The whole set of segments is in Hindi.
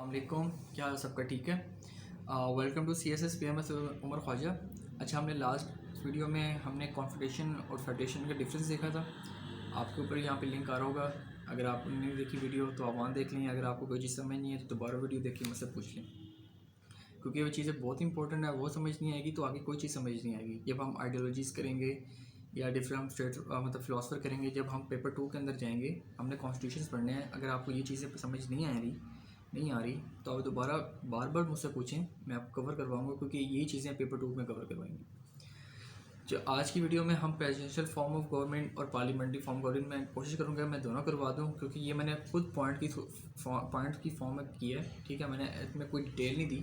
अस्सलामुअलैकुम, क्या हाल है सबका? ठीक है। Welcome to C S S P M S Umar Khwaja. अच्छा, हमने लास्ट वीडियो में हमने कॉन्फिडेशन और फेडरेशन का डिफरेंस देखा था। आपके ऊपर यहाँ पे लिंक आ रहा होगा। अगर आपने नहीं देखी वीडियो तो आप वहाँ देख लें। अगर आपको कोई चीज़ समझ नहीं है तो दोबारा वीडियो देख के मुझसे पूछ लें, क्योंकि वो चीज़ें बहुत इंपॉर्टेंट है। वो समझ नहीं आएगी तो आगे कोई चीज़ समझ नहीं आएगी। जब हम आइडियोलॉजीज़ करेंगे या डिफरेंट स्टेट मतलब फ़िलासफ़र करेंगे, जब हम पेपर 2 के अंदर जाएंगे, हमने कॉन्स्टिट्यूशन पढ़ने हैं। अगर आपको ये चीज़ें समझ नहीं आ रही तो आप दोबारा बार बार मुझसे पूछें, मैं आपको कवर करवाऊंगा, क्योंकि यही चीज़ें पेपर 2 में कवर करवाएंगे। जो आज की वीडियो में हम प्रेसिडेंशियल फॉर्म ऑफ गवर्नमेंट और पार्लियामेंट्री फॉर्म गवर्नमेंट में कोशिश करूँगा मैं दोनों करवा दूँ, क्योंकि ये मैंने खुद पॉइंट की फॉर्म में किया है। ठीक है, मैंने इसमें कोई डिटेल नहीं दी,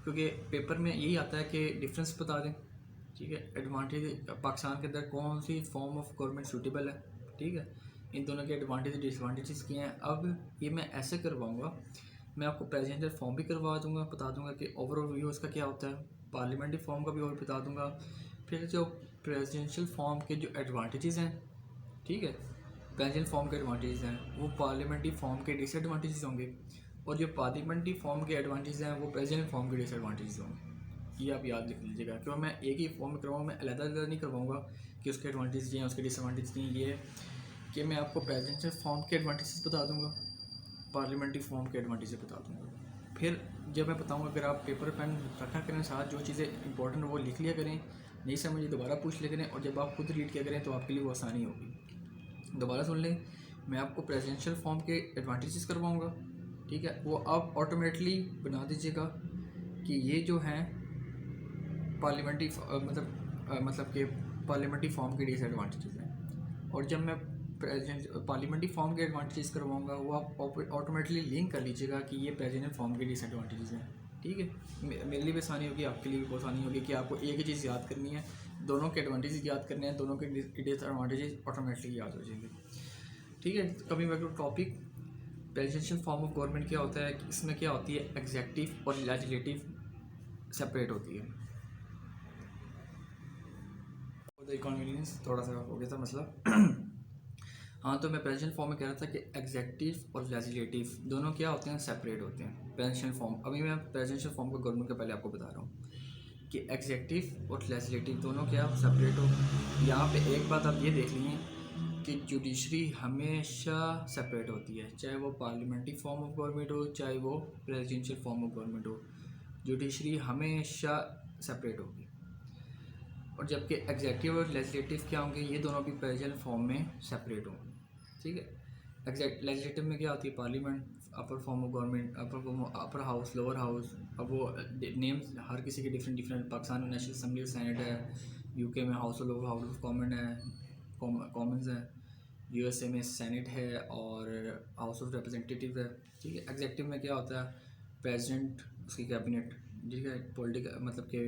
क्योंकि पेपर में यही आता है कि डिफरेंस बता दें। ठीक है, एडवांटेज पाकिस्तान के अंदर कौन सी फॉर्म ऑफ गवर्नमेंट सूटेबल है। ठीक है, इन दोनों के एडवांटेज डिसएडवांटेजेस किए हैं। अब ये मैं ऐसे करवाऊँगा, मैं आपको प्रेसिडेंशियल फॉर्म भी करवा दूंगा, बता दूंगा कि ओवरऑल व्यू उसका क्या होता है। पार्लियामेंट्री फॉर्म का भी और बता दूंगा। फिर जो प्रेसिडेंशियल फॉर्म के जो एडवांटेजेस हैं, ठीक है, प्रेसिडेंशियल फॉर्म के एडवांटेजेस हैं वो पार्लियामेंट्री फॉर्म के डिसएडवांटेजेस होंगे, और जो पार्लियामेंट्री फॉर्म के एडवांटेजेस हैं वो प्रेसिडेंशियल फॉर्म के डिसएडवांटेजेस होंगे। ये आप याद रख लीजिएगा, क्योंकि मैं एक ही फॉर्म में करवाऊँगा, मैं अलग-अलग नहीं करवाऊँगा कि उसके एडवांटेज हैं उसके डिसएडवांटेज नहीं। ये है कि मैं आपको प्रेसिडेंशियल फॉर्म के एडवांटेजेस बता दूँगा, पार्लियामेंट्री फॉर्म के एडवांटेज बता दूँगा। फिर जब मैं बताऊँगा, अगर आप पेपर पेन रखा करें साथ, जो चीज़ें इंपॉर्टेंट वो लिख लिया करें, नहीं समझे दोबारा पूछ लिया करें, और जब आप खुद रीड किया करें तो आपके लिए वो आसानी होगी। दोबारा सुन लें, मैं आपको प्रेसिडेंशियल फॉर्म के एडवांटेजेस करवाऊँगा। ठीक है, वो आप ऑटोमेटिकली बना दीजिएगा कि ये जो हैं पार्लियामेंट्री मतलब कि पार्लियामेंट्री फॉर्म के डिसएडवांटेजेस हैं। और जब मैं प्रेसिडेंट पार्लियामेंट्री फॉर्म के एडवांटेजेस करवाऊंगा, वो आप ऑटोमेटिकली लिंक कर लीजिएगा कि ये प्रेसिडेंट फॉर्म के डिसएडवांटेजेस हैं। ठीक है, मेरे लिए भी आसानी होगी, आपके लिए भी बहुत आसानी होगी कि आपको एक ही चीज़ याद करनी है, दोनों के एडवांटेजेस याद करने हैं, दोनों के डिसएडवांटेजेस ऑटोमेटिकली याद हो जाएंगे। ठीक है, coming back to topic, presidential form of government क्या होता है, इसमें क्या होती है, एग्जेक्टिव और लेजिस्लेटिव सेपरेट होती है। इनकन्वीनियंस थोड़ा सा हो गया था मसला। हाँ, तो मैं प्रेसिडेंशियल फॉर्म में कह रहा था कि एग्जेक्टिव और लेजिस्लेटिव दोनों क्या होते हैं, सेपरेट होते हैं। प्रेसिडेंशियल फॉर्म, अभी मैं प्रेसिडेंशियल फॉर्म को गवर्नमेंट के पहले आपको बता रहा हूँ कि एग्जेक्टिव और लेजिस्लेटिव दोनों क्या सेपरेट हो। यहाँ पे एक बात आप ये देख लीजिए कि जुडिशरी हमेशा सेपरेट होती है, चाहे वो पार्लियामेंट्री फॉर्म ऑफ गवर्नमेंट हो, चाहे वो प्रेसिडेंशियल फॉर्म ऑफ गवर्नमेंट हो, जुडिशरी हमेशा सेपरेट होगी। और जबकि एग्जेक्टिव और लेजिस्लेटिव क्या होंगे, ये दोनों भी प्रेसिडेंशियल फॉर्म में सेपरेट होंगे। ठीक है, लेजिस्लेटिव में क्या होती है, parliament, upper form of government, upper house, lower house. अब वो नेम्स हर किसी के डिफरेंट डिफरेंट। पाकिस्तान में नेशनल असम्बली सेनेट है, यूके में हाउस ऑफ कॉमन है, कॉमन्स है, यूएसए में सेनेट है और हाउस ऑफ रिप्रेजेंटेटिव है। ठीक है, एग्जेक्टिव में क्या होता है, प्रेसिडेंट, उसकी कैबिनेट। ठीक है, पॉलिटिकल मतलब कि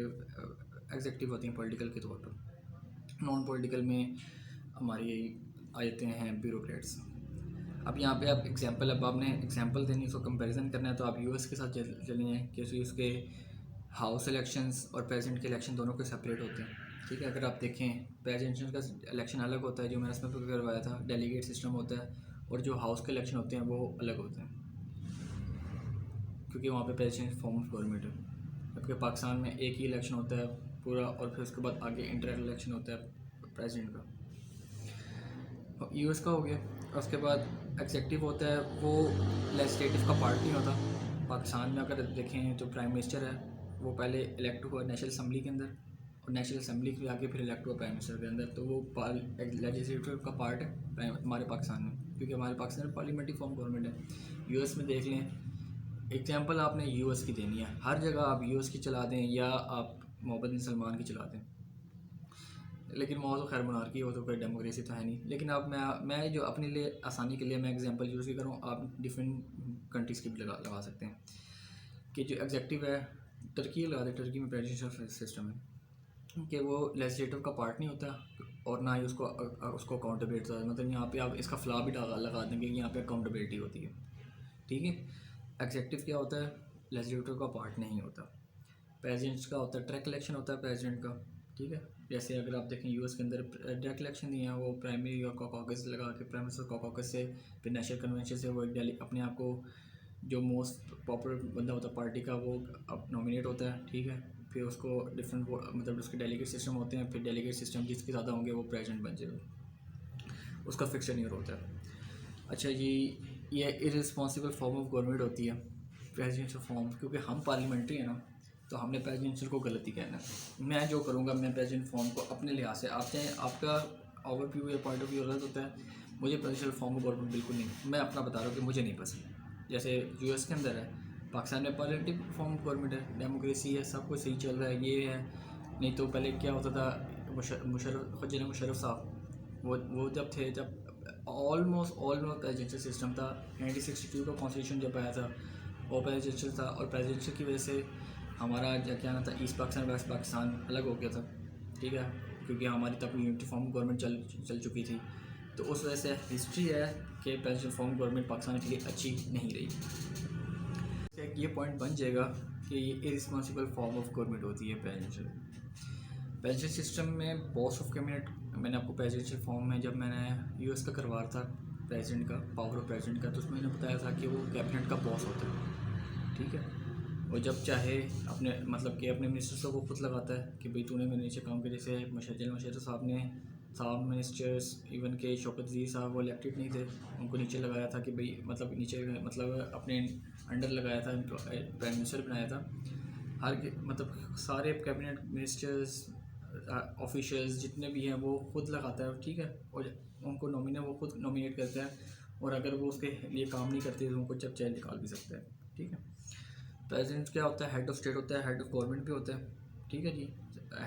एग्जेक्टिव होती हैं पॉलिटिकल के तौर पर। नॉन पॉलिटिकल में हमारी आते हैं ब्यूरोक्रेट्स। अब यहाँ पे आप एग्जांपल, अब आपने एग्जांपल देनी, उसको कंपैरिजन करना है, तो आप यूएस के साथ चलेंगे कि उसके हाउस इलेक्शंस और प्रेसिडेंट के इलेक्शन दोनों के सेपरेट होते हैं। ठीक है, अगर आप देखें प्रेसिडेंशियल का इलेक्शन अलग होता है, जो मैंने इसमें करवाया था, डेलीगेट सिस्टम होता है, और जो हाउस के इलेक्शन होते हैं वो अलग होते हैं, क्योंकि वहाँ पे प्रेसिडेंट फॉर्म ऑफ गवर्नमेंट है। जबकि पाकिस्तान में एक ही इलेक्शन होता है पूरा, और फिर उसके बाद आगे इंटर इलेक्शन होता है प्रेसिडेंट का। यूएस का हो गया। उसके बाद एग्जेक्टिव होता है, वो लेजिस्लेटिव का पार्ट नहीं होता। पाकिस्तान में अगर देखें तो प्राइम मिनिस्टर है, वो पहले इलेक्ट हुआ नेशनल असम्बली के अंदर, और नेशनल असम्बली के आगे फिर इलेक्ट हुआ प्राइम मिनिस्टर के अंदर, तो वो लेजिस्लेटिव का पार्ट है हमारे पाकिस्तान में, क्योंकि हमारे पाकिस्तान में पार्लियामेंट्री फॉर्म गवर्नमेंट है। यूएस में देख लें, एग्जाम्पल आपने यूएस की देनी है, हर जगह आप यूएस की चला दें या आप मोहम्मद बिन सलमान की चला दें, लेकिन वो तो खैर मोनार्की हो, तो कोई डेमोक्रेसी तो है नहीं। लेकिन अब मैं जो अपने लिए आसानी के लिए मैं एग्जांपल यूज़ कर रहा हूँ, आप डिफरेंट कंट्रीज़ की भी लगा सकते हैं। कि जो एग्जेक्टिव है, टर्की लगा दें, टर्की में प्रेसिडेंशियल सिस्टम है कि वो लेजिस्लेटिव का पार्ट नहीं होता, और ना ही उसको अकाउंटेबिलिटी होता है। मतलब यहाँ पे आप इसका फ्लॉ भी लगा देंगे कि यहाँ पे अकाउंटेबिलिटी होती है। ठीक है, एग्जेक्टिव क्या होता है, लेजिस्लेटिव का पार्ट नहीं होता। प्रेसिडेंट का होता है, डायरेक्ट इलेक्शन होता है प्रेसिडेंट का। ठीक है, जैसे अगर आप देखें यूएस के अंदर डायरेक्ट इलेक्शन नहीं है, वो प्राइमरी का कॉकस लगा के, प्राइम मिनिस्टर कॉकस से, फिर नेशनल कन्वेंशन से वो डेली अपने आप को जो मोस्ट पॉपुलर बंदा होता है पार्टी का वो अब नॉमिनेट होता है, ठीक है। फिर उसको डिफरेंट मतलब उसके डेलीगेट सिस्टम होते हैं, फिर डेलीगेट सिस्टम जिसके ज़्यादा होंगे वो प्रेसिडेंट बन जाएगा, उसका फिक्शन ईयर होता है। अच्छा जी, ये इररिस्पॉन्सिबल फॉर्म ऑफ गवर्नमेंट होती है प्रेसिडेंशियल फॉर्म, क्योंकि हम पार्लियामेंट्री है ना, तो हमने प्रेसिडेंशियल को गलती कहना है। मैं जो करूँगा मैं प्रेसिडेंट फॉर्म को अपने लिहाज से, आप चाहे आपका ओवरव्यू या पॉइंट ऑफ व्यू गलत होता है, मुझे प्रेसिडेंशियल फॉर्म ऑफ गवर्नमेंट बिल्कुल नहीं, मैं अपना बता रहा हूँ कि मुझे नहीं पसंद। जैसे यूएस के अंदर है, पाकिस्तान में पार्लियामेंट्री फॉर्म ऑफ गवर्नमेंट है, डेमोक्रेसी है, सब कुछ सही चल रहा है, ये है। नहीं तो पहले क्या होता था, मुशर्रफ जनरल मुशर्रफ साहब वो जब थे, जब ऑलमोस्ट प्रेसिडेंशियल सिस्टम था। 1962 का कॉन्स्टिट्यूशन जब आया था वो प्रेसिडेंशियल था, और प्रेसिडेंशियल की वजह से हमारा क्या नाम था, ईस्ट पाकिस्तान वेस्ट पाकिस्तान अलग हो गया था, ठीक है, क्योंकि हमारी तब यूनिटी फॉर्म गवर्नमेंट चल चुकी थी। तो उस वजह से हिस्ट्री है कि प्रेसिडेंशियल फॉर्म गवर्नमेंट पाकिस्तान के लिए अच्छी नहीं रही। एक ये पॉइंट बन जाएगा कि ये इरिस्पॉन्सिबल फॉर्म ऑफ गवर्नमेंट होती है प्रेसिडेंशियल सिस्टम में। बॉस ऑफ कैबिनेट, मैंने आपको प्रेसिडेंशियल फॉर्म में जब मैंने यूएस का करवा था प्रेसिडेंट का, पावर ऑफ प्रेसिडेंट का, तो उसमें मैंने बताया था कि वो कैबिनेट का बॉस होता है, ठीक है। वो जब चाहे अपने मतलब कि अपने मिनिस्टर्स को खुद लगाता है कि भाई तूने मेरे नीचे काम किया। जैसे मुशर्रफ साहब ने साहब मिनिस्टर्स इवन के शौकत अजीज़ साहब वो इलेक्टेड नहीं थे, उनको नीचे लगाया था कि भाई मतलब नीचे मतलब अपने अंडर लगाया था, प्राइम मिनिस्टर बनाया था। मतलब सारे कैबिनेट मिनिस्टर्स ऑफिशियल्स जितने भी हैं वो खुद लगाता है, ठीक है, और उनको वो खुद नॉमिनेट करता है, और अगर वो उसके लिए काम नहीं करते तो उनको जब चाहे निकाल भी सकता है, ठीक है। प्रेसिडेंट क्या होता है, हेड ऑफ स्टेट होता है, हेड ऑफ गवर्नमेंट भी होता है, ठीक है जी।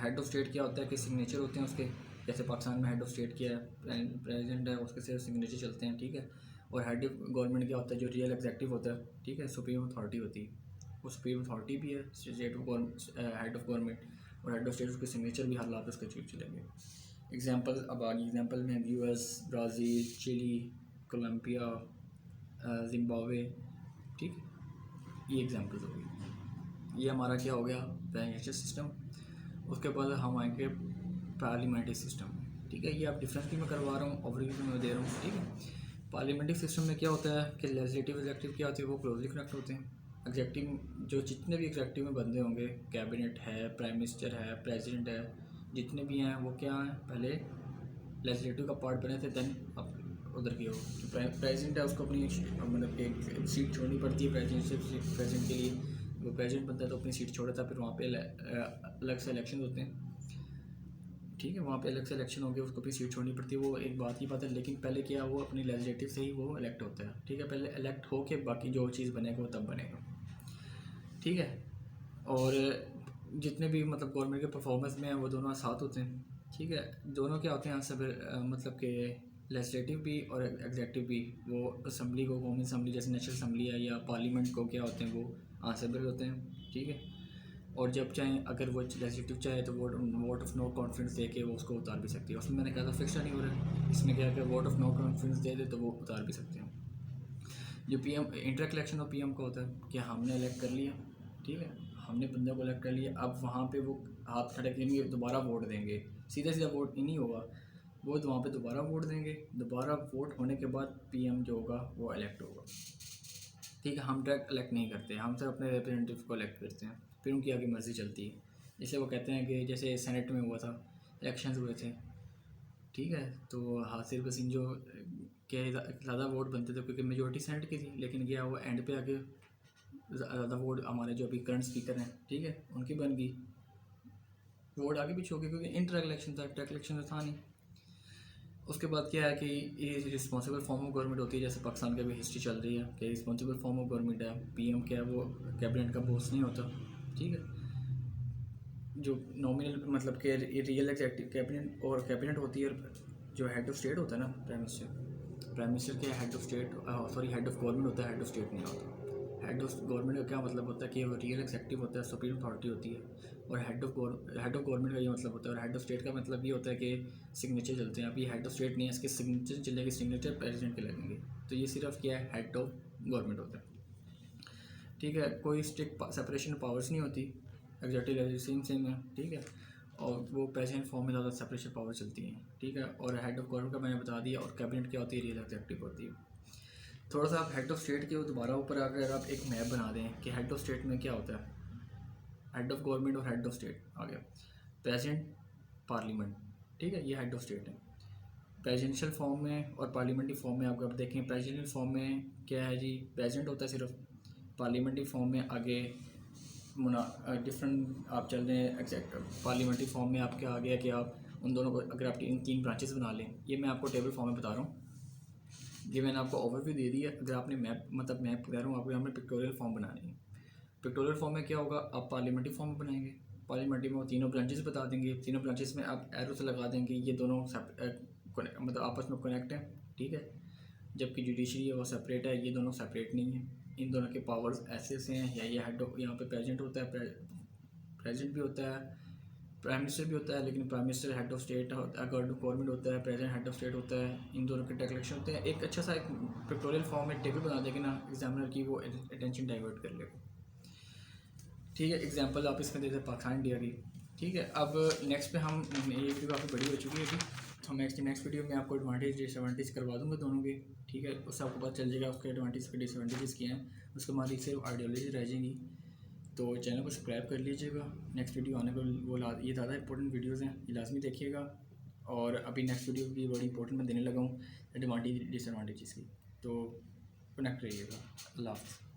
हेड ऑफ स्टेट क्या होता है कि सिग्नेचर होते हैं उसके, जैसे पाकिस्तान में हेड ऑफ स्टेट किया है प्रेसिडेंट है, उसके सिर्फ सिग्नेचर चलते हैं, ठीक है। और हेड ऑफ गवर्नमेंट क्या होता है, जो रियल एग्जेक्टिव होता है, ठीक है, सुप्रीम अथॉरिटी होती है, वो सुप्रीम अथॉरिटी भी है state of head of government, और हेड ऑफ स्टेट उसके सिग्नेचर भी हर लाभ उसके चीज चलेंगे। एग्जाम्पल अब आगे एग्जाम्पल में US, Brazil, Chile, Colombia, Zimbabwe, ठीक है, ये एग्जाम्पल्स हो गई। ये हमारा क्या हो गया, प्रेसिडेंशियल सिस्टम। उसके बाद हम आएंगे पार्लियामेंट्री सिस्टम, ठीक है। ये आप डिफरेंस भी मैं करवा रहा हूँ, ओवरव्यू में दे रहा हूँ, ठीक है। पार्लियामेंट्री सिस्टम में क्या होता है कि लेजिस्लेटिव एग्जेक्टिव क्या होते हैं, वो क्लोजली कनेक्ट होते हैं। एग्जेक्टिव जो जितने भी एग्जेक्टिव में बंदे होंगे, कैबिनेट है, प्राइम मिनिस्टर है, प्रेसिडेंट है, जितने भी हैं वो क्या हैं, पहले लेजिस्लेटिव का पार्ट बने थे, देन अब उधर की हो। प्रेसिडेंट है उसको अपनी मतलब एक सीट छोड़नी पड़ती है प्रेसिडेंट के लिए। वो प्रेसिडेंट बनता है तो अपनी सीट छोड़ता है, फिर वहाँ पे अलग से इलेक्शन होते हैं, ठीक है, वहाँ पे अलग से इलेक्शन हो गया, उसको भी सीट छोड़नी पड़ती है, वो एक बात की बात है। लेकिन पहले क्या, वो अपनी लेजिस्लेटिव से ही वो इलेक्ट होता है, ठीक है। पहले इलेक्ट हो के बाकी जो चीज़ बनेगा वो तब बनेगा, ठीक है। और जितने भी मतलब गवर्नमेंट के परफॉर्मेंस में हैं वो दोनों साथ होते हैं, ठीक है। दोनों क्या होते हैं सब मतलब कि लेजिस्लेटिव भी और एग्जेक्टिव भी, वो असम्बली को, कौमी असम्बली जैसे नेशनल असम्बली है या पार्लियामेंट को क्या होते हैं, वो आंसरेबल होते हैं, ठीक है। और जब चाहें अगर वो लेजिस्लेटिव चाहे तो वोट ऑफ नो कॉन्फिडेंस दे के वो उसको उतार भी सकती है। उसमें मैंने कहा था फिक्स नहीं हो रहा है, इसमें क्या है कि वोट ऑफ नो कॉन्फिडेंस दे दे तो वो उतार भी सकते हैं। जो पीएम इंटरेक्ट इलेक्शन और पीएम का होता है कि हमने इलेक्ट कर लिया, ठीक है, हमने बंदे को इलेक्ट कर लिया, अब वहाँ पे वो हाथ खड़े करेंगे, दोबारा वोट देंगे, सीधा सीधा वोट ही नहीं होगा, वो तो वहाँ पे दोबारा वोट देंगे, दोबारा वोट होने के बाद पीएम जो होगा वो इलेक्ट होगा, ठीक है। हम डायरेक्ट इलेक्ट नहीं करते, हम सिर्फ अपने रिप्रेजेंटेटिव को इलेक्ट करते हैं, फिर उनकी आगे मर्ज़ी चलती है। जैसे वो कहते हैं कि जैसे सेनेट में हुआ था, इलेक्शंस हुए थे, ठीक है, तो हासिर बसीन जो के ज़्यादा वोट बनते थे क्योंकि मेजोरिटी सेनेट की थी, लेकिन क्या वो एंड पे आके ज़्यादा वोट हमारे जो अभी करंट स्पीकर हैं, ठीक है, उनकी बन गई, वोट आगे पीछे हो गए क्योंकि इंटर इलेक्शन था, डायरेक्ट इलेक्शन तो था नहीं। उसके बाद क्या है कि ये रिस्पॉन्सिबल फॉर्म ऑफ गवर्नमेंट होती है, जैसे पाकिस्तान की अभी हिस्ट्री चल रही है कि रिस्पॉन्सिबल फॉर्म ऑफ गवर्नमेंट है, पीएम क्या है वो कैबिनेट का बॉस नहीं होता, ठीक है। जो नॉमिनल मतलब कि रियल एग्जेक्टिव कैबिनेट और कैबिनेट होती है, जो हेड ऑफ स्टेट होता है ना, प्राइम मिनिस्टर क्या head of state sorry head of government होता है, हेड ऑफ स्टेट नहीं होता। हेड ऑफ गवर्नमेंट का क्या मतलब होता है कि वो रियल एग्जेक्टिव होता है, सुप्रीम अथॉरिटी होती है, और हेड ऑफ गवर्नमेंट का ये मतलब होता है। और हेड ऑफ स्टेट का मतलब ये होता है कि सिग्नेचर चलते हैं, अभी हेड ऑफ स्टेट नहीं है, इसके सिग्नेचर चलेंगे, सिग्नेचर प्रेसिडेंट के लगेंगे, तो ये सिर्फ क्या है, हेड ऑफ गवर्नमेंट होता है, ठीक है। कोई स्ट्रिक्ट सेपरेशन पावर्स नहीं होती, एग्जेक्टिव सेम है, ठीक है। और वो प्रेसिडेंट फॉर्म में ज़्यादा सेपरेशन पावर चलती हैं, ठीक है। और हेड ऑफ गवर्नमेंट का मैंने बता दिया, और कैबिनेट क्या होती है, रियल एग्जेक्टिव होती है। थोड़ा सा आप हेड ऑफ स्टेट के दोबारा ऊपर अगर आप एक मैप बना दें कि हेड ऑफ स्टेट में क्या होता है, हेड ऑफ गवर्नमेंट और हेड ऑफ स्टेट आ गया, प्रेसिडेंट, पार्लियामेंट, ठीक है, ये हेड ऑफ स्टेट है। प्रेसिडेंशियल फॉर्म में और पार्लियामेंट्री फॉर्म में आपको आप देखें, प्रेसिडेंशियल फॉर्म में क्या है जी, प्रेसिडेंट होता है सिर्फ। पार्लियामेंट्री फॉर्म में आगे डिफरेंट आप चल रहे हैं एग्जैक्ट। पार्लियामेंट्री फॉर्म में आपके आ गया कि आप उन दोनों को अगर आप इन 3 ब्रांचेस बना लें, ये मैं आपको टेबल फॉर्म में बता रहा हूँ, ये मैंने आपको ओवरव्यू दे दी है। अगर आपने मैप मैप कह रहा हूँ आपको, यहाँ पर पिक्टोरियल फॉर्म बनानी है। पिक्टोरियल फॉर्म में क्या होगा, आप पार्लियामेंट्री फॉर्म बनाएंगे, पार्लियामेंट्री में वो तीनों ब्रांचेस बता देंगे, तीनों ब्रांचेस में आप एरो से लगा देंगे ये दोनों मतलब आपस में कनेक्ट हैं, ठीक है। जबकि जुडिशरी है वो सेपरेट है, ये दोनों सेपरेट नहीं है, इन दोनों के पावर्स ऐसे ऐसे हैं। या ये हेड यहाँ पे प्रेसिडेंट होता है, प्रेसिडेंट भी होता है, प्राइम मिनिस्टर भी होता है, लेकिन prime minister head of state होता है, गवर्नमेंट होता है, प्रेसिडेंट हेड ऑफ स्टेट होता है, इन दोनों के डायरेक्शन होते हैं। एक अच्छा सा एक पिक्टोरियल फॉर्म में टेबल बना देगा ना एग्जामिनर की, वो अटेंशन डाइवर्ट कर लेगा, ठीक है। एग्जांपल आप इसमें देते हैं पाकिस्तान इंडिया की, ठीक है। अब नेक्स्ट पे हम, ये वीडियो काफ़ी बड़ी हो चुकी है अभी, तो नेक्स्ट वीडियो में आपको एडवांटेज डिसएडवांटेज करवा दूँगा दोनों के, ठीक है। उससे आपको पता चल जाएगा उसके एडवांटेज के डिसएडवांटेजेस क्या हैं। उसके बाद एक सिर्फ आइडियोलॉजी रह जाएंगी। तो चैनल को सब्सक्राइब कर लीजिएगा, नेक्स्ट वीडियो आने को वो ये ज़्यादा इंपॉर्टेंट वीडियोज़ हैं, ये लाजमी देखिएगा। और अभी नेक्स्ट वीडियो भी बड़ी इंपॉर्टेंट मैं देने लगा हूँ एडवांटेज डिसएडवांटेजेस की, तो कनेक्ट रहिएगा। अल्लाह हाफ़िज़।